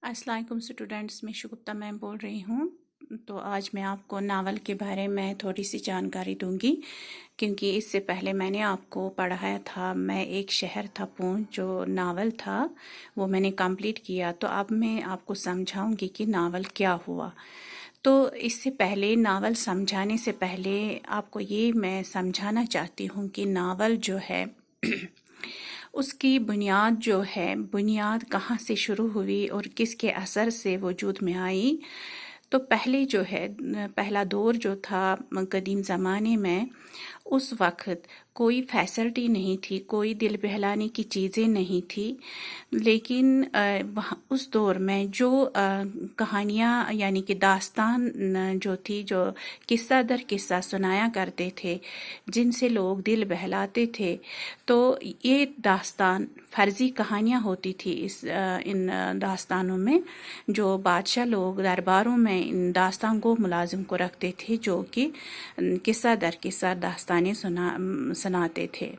अस्सलाम वालेकुम स्टूडेंट्स, मैं शुगुफ्ता मैम बोल रही हूँ। तो आज मैं आपको नावल के बारे में थोड़ी सी जानकारी दूंगी, क्योंकि इससे पहले मैंने आपको पढ़ाया था मैं एक शहर था पूंछ, जो नावल था वो मैंने कंप्लीट किया। तो अब मैं आपको समझाऊंगी कि नावल क्या हुआ। तो इससे पहले, नावल समझाने से पहले आपको ये मैं समझाना चाहती हूँ कि नावल जो है उसकी बुनियाद जो है, बुनियाद कहाँ से शुरू हुई और किसके असर से वजूद में आई। तो पहले जो है, पहला दौर जो था कदीम ज़माने में, उस वक्त कोई फैसिलिटी नहीं थी, कोई दिल बहलाने की चीज़ें नहीं थी। लेकिन वहाँ उस दौर में जो कहानियाँ यानी कि दास्तान जो थी, जो किस्सा दर किस्सा सुनाया करते थे, जिनसे लोग दिल बहलाते थे, तो ये दास्तान फर्जी कहानियाँ होती थी। इन दास्तानों में जो बादशाह लोग दरबारों में इन दास्तान को मुलाजिम को रखते थे, जो कि किस्सा दर किस्सा दास्तानें सुनाते थे।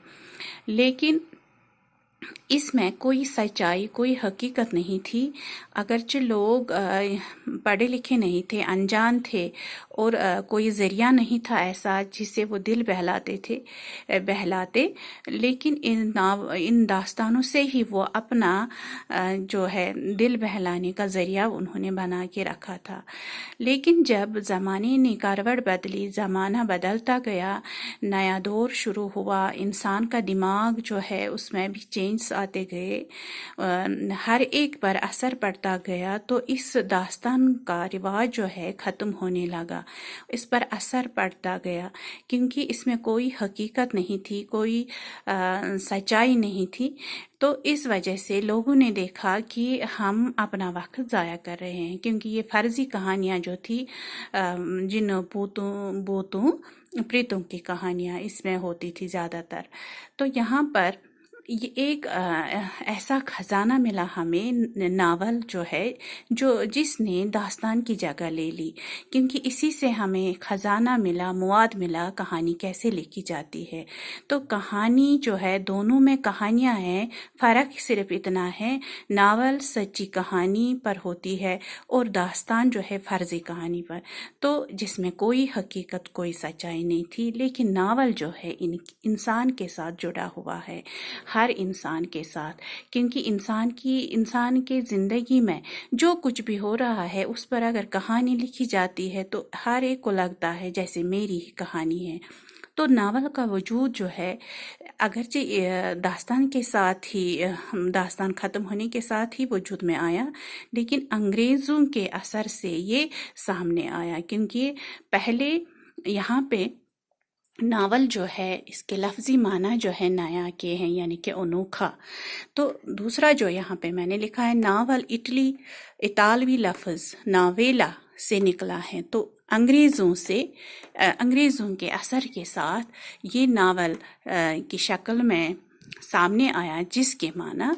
लेकिन इसमें कोई सच्चाई, कोई हकीकत नहीं थी। अगरचे लोग पढ़े लिखे नहीं थे, अनजान थे, और कोई ज़रिया नहीं था ऐसा जिससे वो दिल बहलाते, लेकिन इन दास्तानों से ही वो अपना जो है दिल बहलाने का ज़रिया उन्होंने बना के रखा था। लेकिन जब ज़माने ने करवट बदली, ज़माना बदलता गया, नया दौर शुरू हुआ, इंसान का दिमाग जो है उसमें भी चेंज आते गए, हर एक पर असर पड़ता गया, तो इस दास्तान का रिवाज जो है ख़त्म होने लगा, इस पर असर पड़ता गया, क्योंकि इसमें कोई हकीकत नहीं थी, कोई सच्चाई नहीं थी। तो इस वजह से लोगों ने देखा कि हम अपना वक्त ज़ाया कर रहे हैं, क्योंकि ये फर्जी कहानियाँ जो थी, जिन भूतों प्रेतों की कहानियाँ इसमें होती थी ज़्यादातर। तो यहाँ पर ये एक ऐसा खजाना मिला हमें, नावल जो है, जो जिसने दास्तान की जगह ले ली, क्योंकि इसी से हमें खजाना मिला, मुआद मिला, कहानी कैसे लिखी जाती है। तो कहानी जो है, दोनों में कहानियाँ हैं, फ़र्क सिर्फ इतना है, नावल सच्ची कहानी पर होती है और दास्तान जो है फर्जी कहानी पर, तो जिसमें कोई हकीकत, कोई सच्चाई नहीं थी। लेकिन नावल जो है इंसान के साथ जुड़ा हुआ है, हर इंसान के साथ, क्योंकि इंसान के ज़िंदगी में जो कुछ भी हो रहा है उस पर अगर कहानी लिखी जाती है तो हर एक को लगता है जैसे मेरी ही कहानी है। तो नावल का वजूद जो है, अगरचे दास्तान के साथ ही, दास्तान ख़त्म होने के साथ ही वजूद में आया, लेकिन अंग्रेज़ों के असर से ये सामने आया, क्योंकि पहले यहाँ पे नावल जो है, इसके लफ्ज़ी माना जो है नया के हैं, यानी कि अनोखा। तो दूसरा जो यहाँ पे मैंने लिखा है, नावल इतालवी लफ्ज़ नावेला से निकला है। तो अंग्रेज़ों के असर के साथ ये नावल की शक्ल में सामने आया, जिसके माना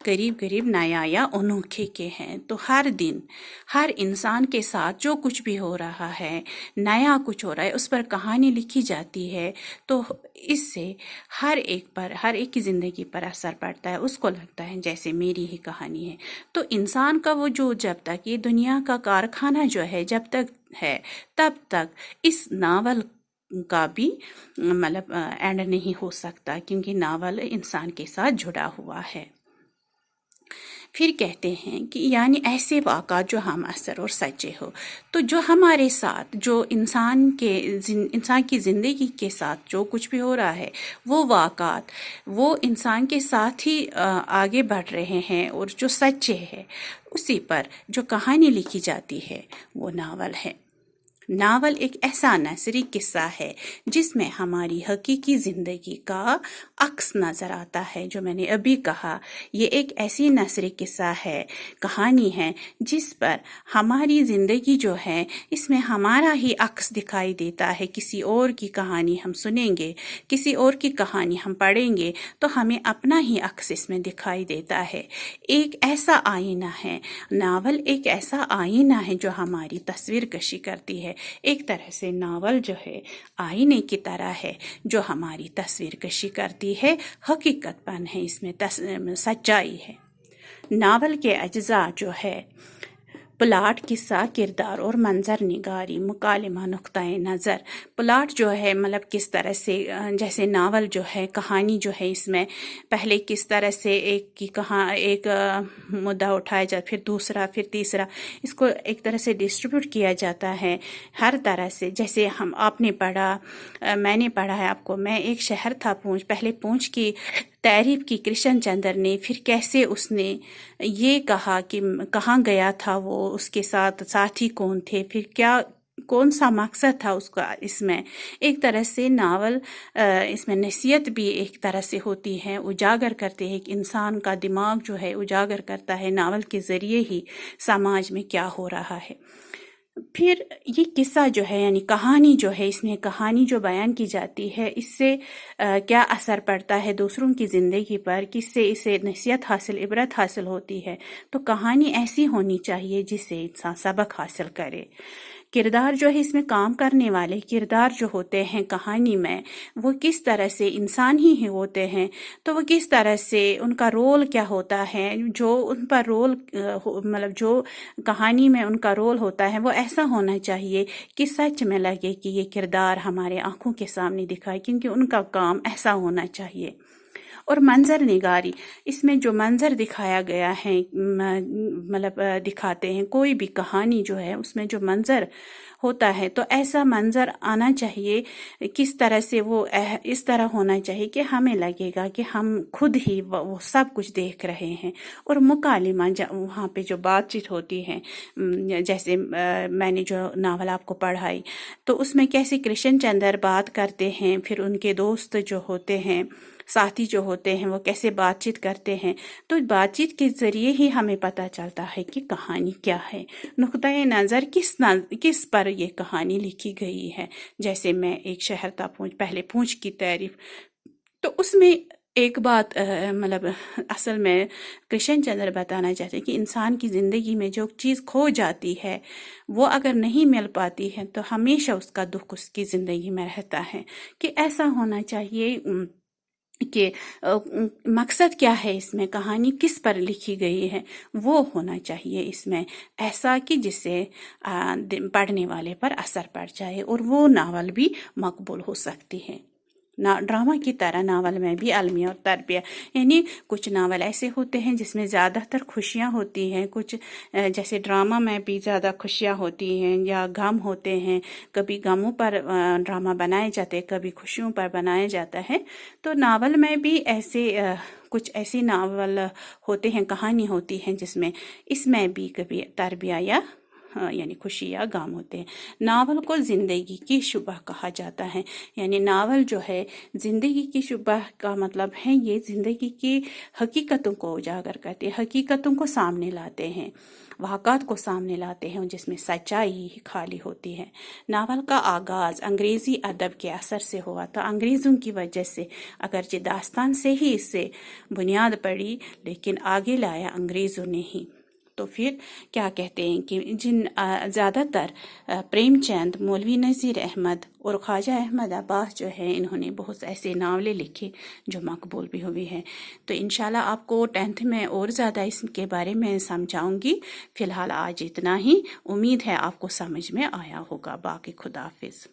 करीब करीब नया या अनोखे के हैं। तो हर दिन हर इंसान के साथ जो कुछ भी हो रहा है, नया कुछ हो रहा है, उस पर कहानी लिखी जाती है, तो इससे हर एक की ज़िंदगी पर असर पड़ता है, उसको लगता है जैसे मेरी ही कहानी है। तो इंसान का वजूद जब तक, ये दुनिया का कारखाना जो है जब तक है, तब तक इस नावल का भी मतलब एंड नहीं हो सकता, क्योंकि नावल इंसान के साथ जुड़ा हुआ है। फिर कहते हैं कि यानी ऐसे वाक़ात जो हम असर और सच्चे हो, तो जो हमारे साथ, जो इंसान की ज़िंदगी के साथ जो कुछ भी हो रहा है, वो वाक़ात वो इंसान के साथ ही आगे बढ़ रहे हैं, और जो सच्चे है उसी पर जो कहानी लिखी जाती है वो नावल है। नावल एक ऐसा नसरी किस्सा है जिसमें हमारी हकीकी ज़िंदगी का अक्स नज़र आता है। जो मैंने अभी कहा, ये एक ऐसी नसरी किस्सा है, कहानी है, जिस पर हमारी ज़िंदगी जो है, इसमें हमारा ही अक्स दिखाई देता है। किसी और की कहानी हम सुनेंगे, किसी और की कहानी हम पढ़ेंगे, तो हमें अपना ही अक्स इसमें दिखाई देता है। एक ऐसा आईना है नावल, एक ऐसा आईना है जो हमारी तस्वीर कशी करती है। एक तरह से नावल जो है आईने की तरह है, जो हमारी तस्वीर कशी करती है, हकीकतपन है, इसमें सच्चाई है। नावल के अज्जा जो है प्लाट, किस्सा, किरदार और मंजर निगारी, मुकालिमा, नुक्ताए नज़र। प्लाट जो है मतलब किस तरह से, जैसे नावल जो है, कहानी जो है, इसमें पहले किस तरह से एक मुद्दा उठाया जाता, फिर दूसरा, फिर तीसरा, इसको एक तरह से डिस्ट्रीब्यूट किया जाता है हर तरह से। जैसे आपने पढ़ा, मैंने पढ़ा है आपको, मैं एक शहर था पूंछ, पहले पूंछ की तारीफ की कृष्ण चंद्र ने, फिर कैसे उसने ये कहा कि कहाँ गया था वो, उसके साथ साथी कौन थे, फिर क्या कौन सा मकसद था उसका। इसमें एक तरह से नावल, इसमें नसीहत भी एक तरह से होती है, उजागर करते हैं, कि इंसान का दिमाग जो है उजागर करता है नावल के ज़रिए ही समाज में क्या हो रहा है। फिर ये किस्सा जो है यानी कहानी जो है, इसमें कहानी जो बयान की जाती है, इससे क्या असर पड़ता है दूसरों की ज़िंदगी पर, किससे इसे नसीहत हासिल, इबरत हासिल होती है। तो कहानी ऐसी होनी चाहिए जिससे इंसान सबक हासिल करे। किरदार जो है, इसमें काम करने वाले किरदार जो होते हैं कहानी में, वो किस तरह से इंसान ही होते हैं, तो वो किस तरह से उनका रोल क्या होता है, जो उन पर रोल मतलब जो कहानी में उनका रोल होता है वो ऐसा होना चाहिए कि सच में लगे कि ये किरदार हमारे आंखों के सामने दिखाए, क्योंकि उनका काम ऐसा होना चाहिए। और मंजर निगारी, इसमें जो मंजर दिखाया गया है, मतलब दिखाते हैं कोई भी कहानी जो है, उसमें जो मंजर होता है, तो ऐसा मंजर आना चाहिए, किस तरह से वो इस तरह होना चाहिए कि हमें लगेगा कि हम खुद ही वो सब कुछ देख रहे हैं। और मुकालिमा, वहाँ पे जो बातचीत होती है, जैसे मैंने जो नावल आपको पढ़ाई, तो उसमें कैसे कृष्ण चंद्र बात करते हैं, फिर उनके दोस्त जो होते हैं, साथी जो होते हैं, वो कैसे बातचीत करते हैं। तो बातचीत के ज़रिए ही हमें पता चलता है कि कहानी क्या है, नुक्ता-ए नज़र किस पर ये कहानी लिखी गई है। जैसे मैं एक शहर था पूंछ, पहले पूंछ की तारीफ, तो उसमें एक बात मतलब असल में कृष्ण चंद्र बताना चाहते हैं कि इंसान की ज़िंदगी में जो चीज़ खो जाती है, वो अगर नहीं मिल पाती है, तो हमेशा उसका दुख उसकी ज़िंदगी में रहता है। कि ऐसा होना चाहिए कि मकसद क्या है, इसमें कहानी किस पर लिखी गई है, वो होना चाहिए इसमें ऐसा कि जिससे पढ़ने वाले पर असर पड़ जाए और वो नावल भी मकबूल हो सकती है। ड्रामा की तरह नावल में भी अलमिया और तरबिया, यानी कुछ नावल ऐसे होते हैं जिसमें ज़्यादातर खुशियाँ होती हैं, कुछ जैसे ड्रामा में भी ज़्यादा खुशियाँ होती हैं या गम होते हैं, कभी गमों पर ड्रामा बनाए जाते हैं, कभी खुशियों पर बनाया जाता है। तो नावल में भी ऐसे कुछ ऐसी नावल होते हैं, कहानी होती हैं जिसमें इसमें भी कभी तरबिया या यानी खुशी या गम होते हैं। नावल को ज़िंदगी की शुबह कहा जाता है, यानी नावल जो है ज़िंदगी की शुबह का मतलब है ये ज़िंदगी की हकीकतों को उजागर करते हैं, हकीकतों को सामने लाते हैं, वाक़ात को सामने लाते हैं जिसमें सच्चाई ही खाली होती है। नावल का आगाज़ अंग्रेज़ी अदब के असर से हुआ था, अंग्रेज़ों की वजह से, अगरचे दास्तान से ही इससे बुनियाद पड़ी, लेकिन आगे लाया अंग्रेज़ों ने ही। तो फिर क्या कहते हैं कि जिन ज़्यादातर प्रेमचंद, मौलवी नज़ीर अहमद और ख्वाजा अहमद अब्बास जो है, इन्होंने बहुत ऐसे नावलें लिखे जो मकबूल भी हुई हैं। तो इंशाल्लाह आपको 10th में और ज़्यादा इसके बारे में समझाऊंगी। फ़िलहाल आज इतना ही, उम्मीद है आपको समझ में आया होगा। बाकी खुदा हाफिज़।